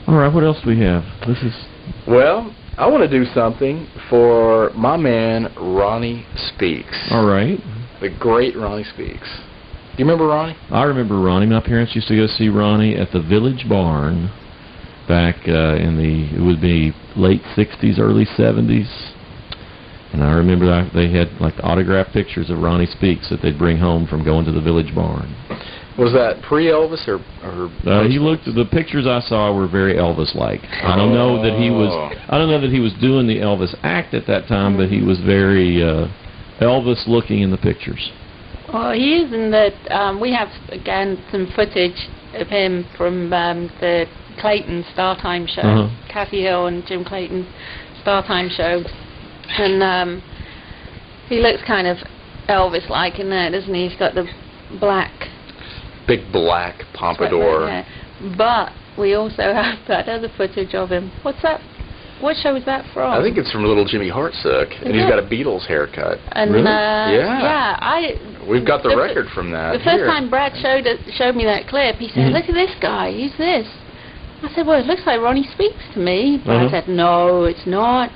All right, what else do we have? Well, I want to do something for my man, Ronnie Speeks. All right. The great Ronnie Speeks. Do you remember Ronnie? I remember Ronnie. My parents used to go see Ronnie at the Village Barn back it would be late 60s, early 70s. And I remember they had like autographed pictures of Ronnie Speeks that they'd bring home from going to the Village Barn. Was that pre-Elvis or he looked. The pictures I saw were very Elvis-like. I don't know that he was doing the Elvis act at that time, but he was very Elvis-looking in the pictures. Well, he is in that. We have again some footage of him from the Clayton Startime show, Kathy Hill and Jim Clayton Startime show, and he looks kind of Elvis-like in that, doesn't he? He's got the big black pompadour. But we also have that other footage of him. What's that? What show is that from? I think it's from Little Jimmy Heartsook, and he's got a Beatles haircut. And, really? We've got the record from that. The first time Brad showed me that clip, he said, "Look at this guy. Who's this?" I said, "Well, it looks like Ronnie Speeks to me." Brad said, "No, it's not."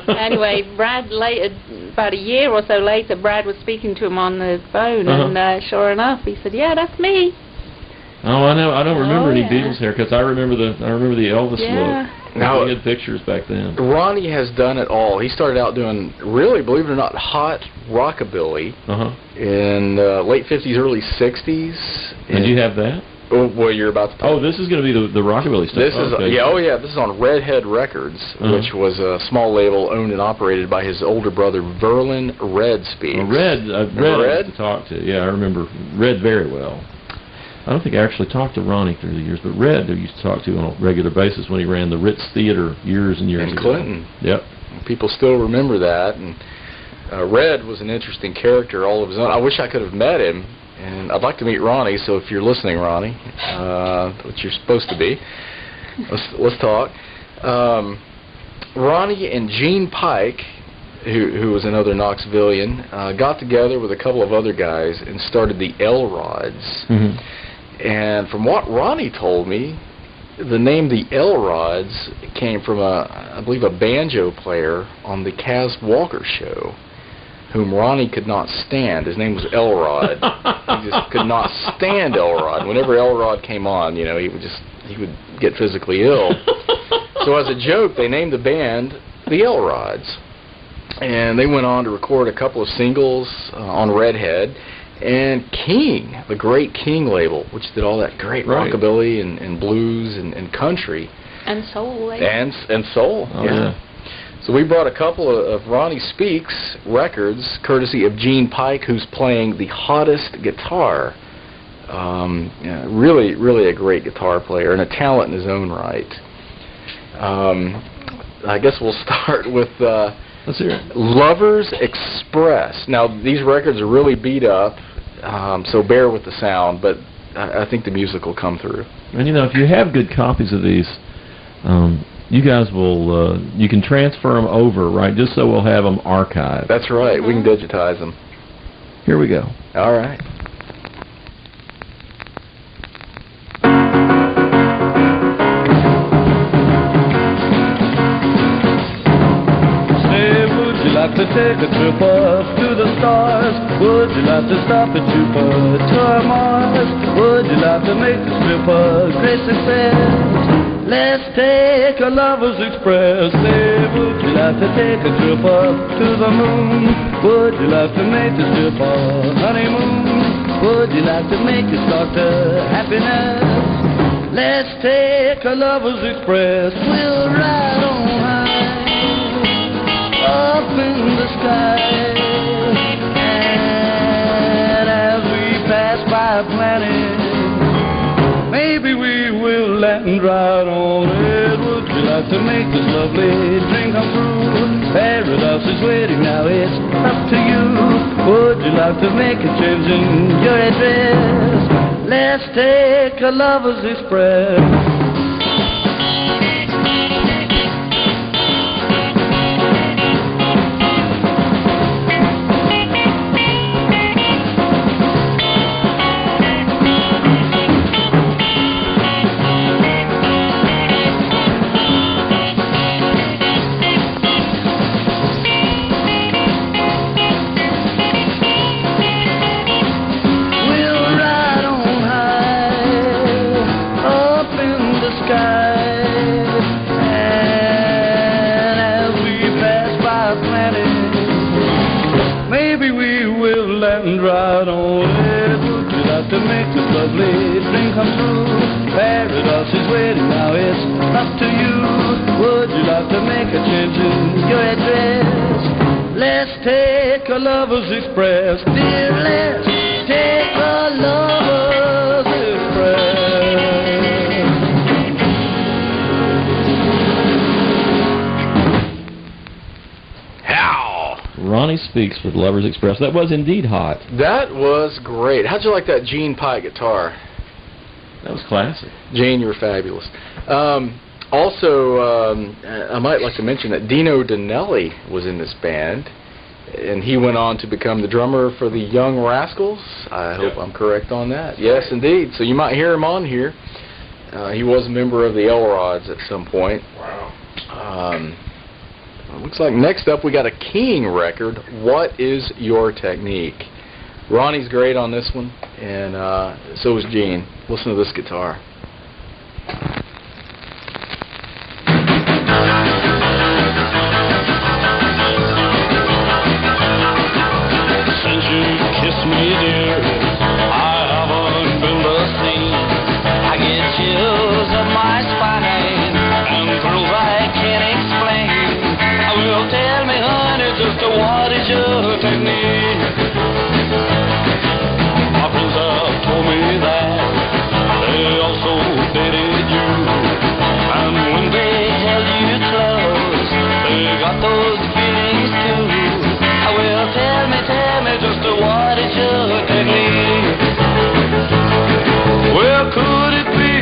Anyway, Brad later, about a year or so later, Brad was speaking to him on the phone, and sure enough, he said, "Yeah, that's me." Oh, I know. I don't remember any Beatles haircuts. I remember the Elvis look. Now, we had pictures back then. Ronnie has done it all. He started out doing, really, believe it or not, hot rockabilly in late 50s, early 60s. Did you have that? Oh, well, you're about to talk. Oh, this is going to be the rockabilly stuff. This is this is on Redhead Records, which was a small label owned and operated by his older brother Verlin Red Speeks. Red I used to talk to. Yeah, I remember Red very well. I don't think I actually talked to Ronnie through the years, but Red I used to talk to on a regular basis when he ran the Ritz Theater years and years ago. In Clinton. Yep. People still remember that, and Red was an interesting character all of his own. I wish I could have met him. And I'd like to meet Ronnie, so if you're listening, Ronnie, which you're supposed to be, let's talk. Ronnie and Gene Pike, who was another Knoxvillian, got together with a couple of other guys and started the L-Rods. And from what Ronnie told me, the name the L-Rods came from, I believe, a banjo player on the Kaz Walker show, whom Ronnie could not stand. His name was Elrod. He just could not stand Elrod. Whenever Elrod came on, he would get physically ill. So as a joke, they named the band the Elrods. And they went on to record a couple of singles on Redhead. And King, the great King label, which did all that great rockabilly and blues and country. And soul. And soul, yeah. So we brought a couple of Ronnie Speeks records, courtesy of Gene Pike, who's playing the hottest guitar. Really, really a great guitar player and a talent in his own right. I guess we'll start with let's hear it. Lovers Express. Now, these records are really beat up, so bear with the sound, but I think the music will come through. And, if you have good copies of these, you guys will, you can transfer them over, right, just so we'll have them archived. That's right. We can digitize them. Here we go. All right. Say, would you like to take a trip up to the stars? Would you like to stop at Jupiter or Mars? Would you like to make this trip a great success? Let's take a Lover's Express. Say, would you like to take a trip up to the moon? Would you like to make this trip a honeymoon? Would you like to make it start to happiness? Let's take a Lover's Express. We'll ride on high up in the sky, and as we pass by planets, maybe we will land right on it. Would you like to make this lovely dream come true? Paradise is waiting now, it's up to you. Would you like to make a change in your address? Let's take a Lover's Express. up to you. Would you like to make a change in your address? Let's take a Lover's Express. Dear, let's take a Lover's Express. How? Ronnie Speaks with Lover's Express. That was indeed hot. That was great. How'd you like that Gene Pike guitar? That was classic. Gene, you were fabulous. Also, I might like to mention that Dino Donnelly was in this band, and he went on to become the drummer for the Young Rascals. I hope I'm correct on that. Yes, indeed. So you might hear him on here. He was a member of the Elrods at some point. Wow. Looks like next up we got a King record, What Is Your Technique? Ronnie's great on this one, and so is Gene. Listen to this guitar. Since you kissed me, dear, I haven't been the same. I get chills up my spine and thrills I can't explain. Well, tell me, honey, just what is your technique? My friends have told me that they also dated you, and when they held you close, they got those feelings too. Well, tell me just what is your technique? Well, could it be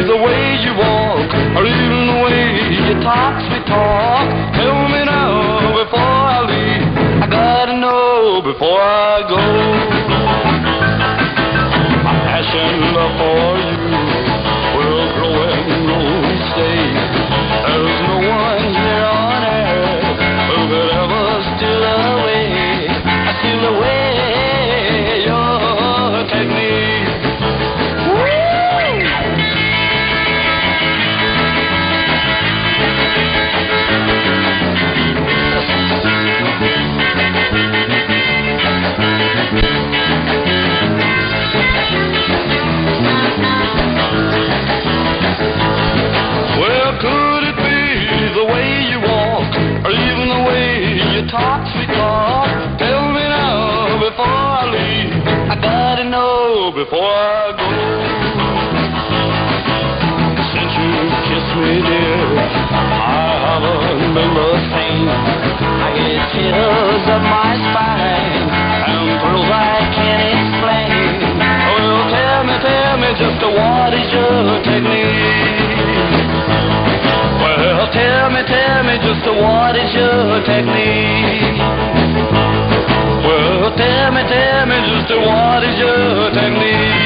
the way you walk, or even the way you talk, sweet talk? Tell me now before I leave. I gotta know before I go. My passion, love for you will grow and grow and stay. There's no one here on earth who could ever steal away your technique. Well, could it be the way you walk, or even the way you talk, sweet talk? Tell me now before I leave. I gotta know before I go. Since you kissed me, dear, I haven't been the same. I get chills up my spine and thrills I can't explain. Well, tell me just what is your technique? Well, tell me just what is your technique? Well, tell me just what is your technique?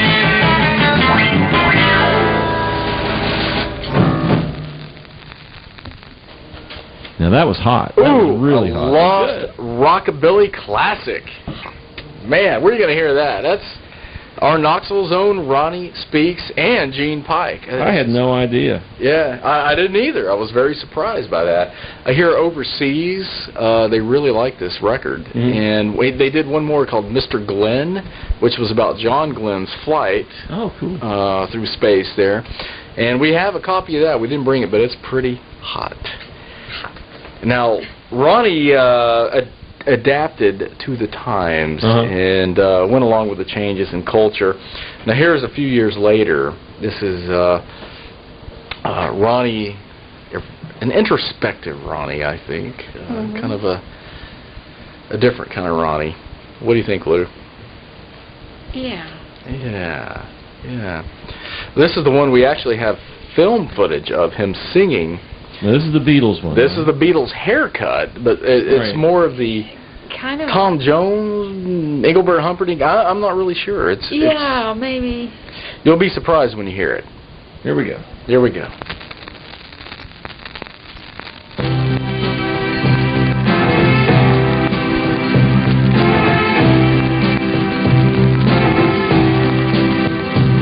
Now that was hot. That was really hot. Lost rockabilly classic. Man, where are you going to hear that? That's our Knoxville's own Ronnie Speaks and Gene Pike. I had no idea. Yeah, I didn't either. I was very surprised by that. I hear overseas they really like this record. And they did one more called Mr. Glenn, which was about John Glenn's flight through space there. And we have a copy of that. We didn't bring it, but it's pretty hot. Now, Ronnie adapted to the times and went along with the changes in culture. Now, here's a few years later. This is Ronnie, an introspective Ronnie, I think. Kind of a different kind of Ronnie. What do you think, Lou? Yeah. This is the one we actually have film footage of him singing. Now, this is the Beatles one. This is the Beatles haircut, but it's more of the kind of Tom Jones, Engelbert Humperdinck. I'm not really sure. It's maybe. You'll be surprised when you hear it. Here we go. Here we go.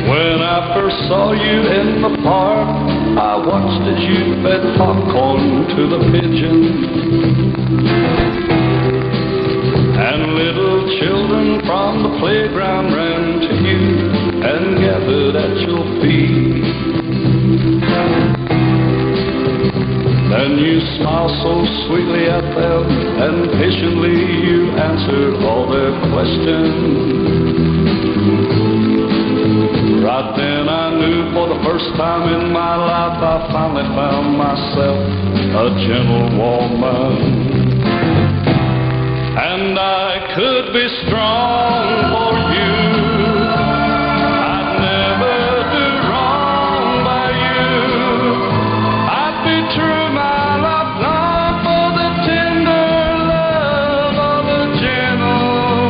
When I first saw you in the park, I watched as you fed popcorn to the pigeons, and little children from the playground ran to you and gathered at your feet. Then you smiled so sweetly at them, and patiently you answered all their questions. Right then I knew for the first time in my life I finally found myself a gentlewoman. And I could be strong for you. I'd never do wrong by you. I'd be true my life long for the tender love of a gentlewoman.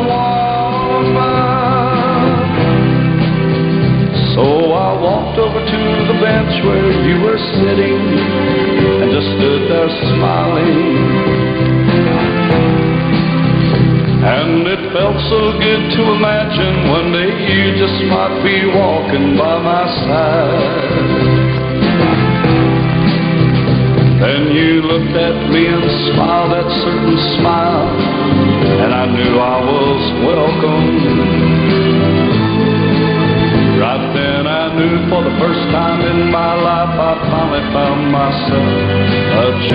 So I walked over to the bench where you were sitting and just stood there smiling. And it felt so good to imagine one day you just might be walking by my side. Then you looked at me and smiled that certain smile, and I knew I was welcome. Right then I knew for the first time in my life I finally found myself